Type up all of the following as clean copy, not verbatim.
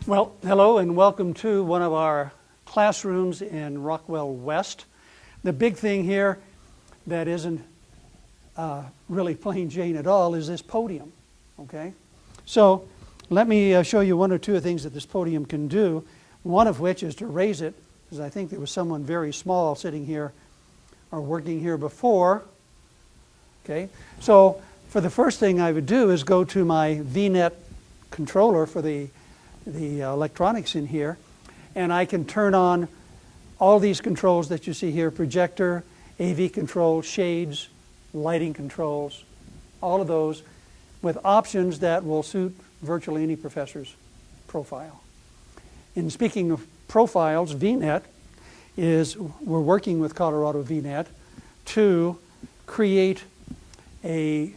Well, hello and welcome to one of our classrooms in Rockwell West. The big thing here that isn't really plain Jane at all is this podium, okay? So let me show you one or two of things that this podium can do, one of which is to raise it, because I think there was someone very small sitting here or working here before, okay? So for the first thing I would do is go to my VNet controller for the electronics in here, and I can turn on all these controls that you see here: projector, AV control, shades, lighting controls, all of those with options that will suit virtually any professor's profile. In speaking of profiles, VNet we're working with Colorado VNet to create a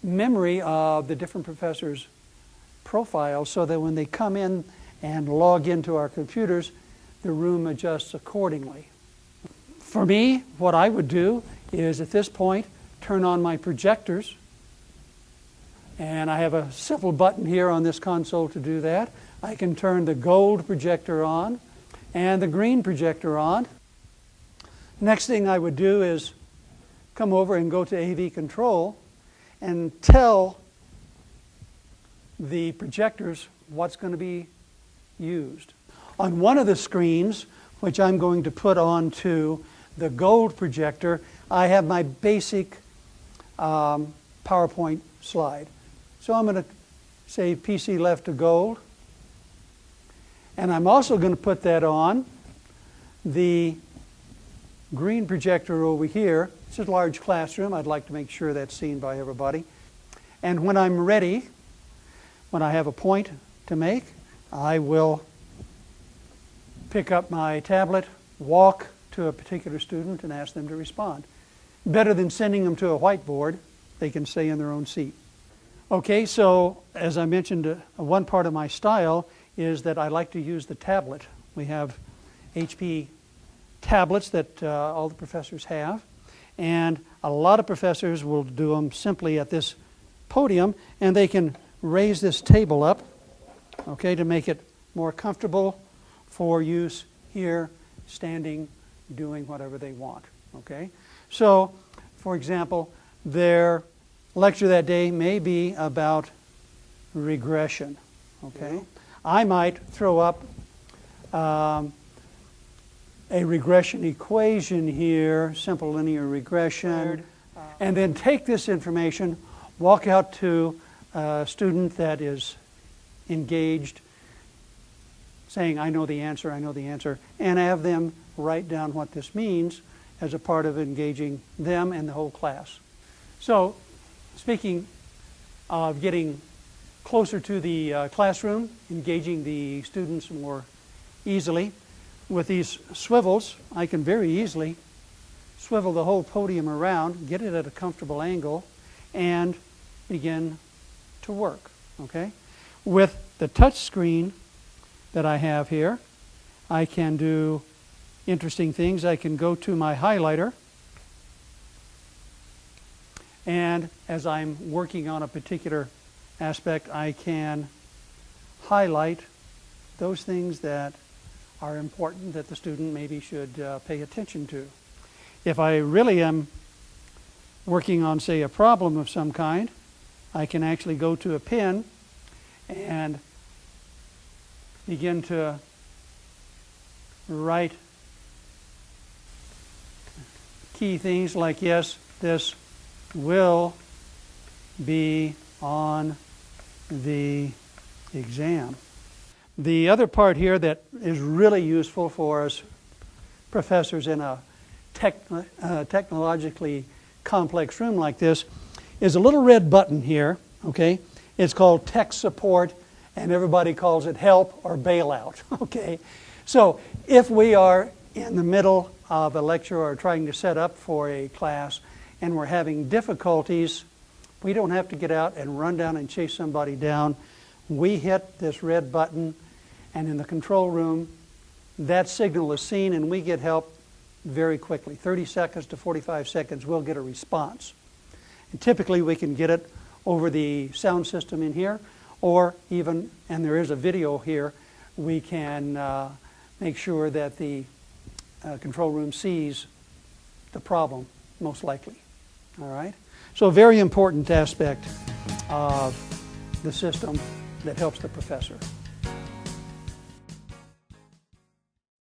memory of the different professors' profiles so that when they come in and log into our computers, the room adjusts accordingly. For me, what I would do is at this point turn on my projectors, and I have a simple button here on this console to do that. I can turn the gold projector on and the green projector on. Next thing I would do is come over and go to AV control and tell the projectors what's going to be used. On one of the screens, which I'm going to put onto the gold projector, I have my basic PowerPoint slide. So I'm going to say PC left to gold. And I'm also going to put that on the green projector over here. It's a large classroom. I'd like to make sure that's seen by everybody. And when I'm ready, when I have a point to make, I will pick up my tablet, walk to a particular student, and ask them to respond. Better than sending them to a whiteboard, they can stay in their own seat. Okay, so as I mentioned, one part of my style is that I like to use the tablet. We have HP tablets that all the professors have, and a lot of professors will do them simply at this podium, and they can raise this table up, okay, to make it more comfortable for use here, standing, doing whatever they want, okay? So, for example, their lecture that day may be about regression, okay? I might throw up a regression equation here, simple linear regression, and then take this information, walk out to a student that is engaged, saying, I know the answer, and have them write down what this means as a part of engaging them and the whole class. So, speaking of getting closer to the classroom, engaging the students more easily, with these swivels, I can very easily swivel the whole podium around, get it at a comfortable angle, and begin to work, okay? With the touch screen that I have here, I can do interesting things. I can go to my highlighter, and as I'm working on a particular aspect, I can highlight those things that are important that the student maybe should pay attention to. If I really am working on, say, a problem of some kind, I can actually go to a pen and begin to write key things like, yes, this will be on the exam. The other part here that is really useful for us professors in a technologically complex room like this is a little red button here, okay? It's called tech support, and everybody calls it help or bailout, okay? So if we are in the middle of a lecture or trying to set up for a class and we're having difficulties, we don't have to get out and run down and chase somebody down. We hit this red button, and in the control room, that signal is seen and we get help very quickly. 30 seconds to 45 seconds, we'll get a response. And typically we can get it over the sound system in here, or even, and there is a video here, we can make sure that the control room sees the problem, most likely. All right? So a very important aspect of the system that helps the professor.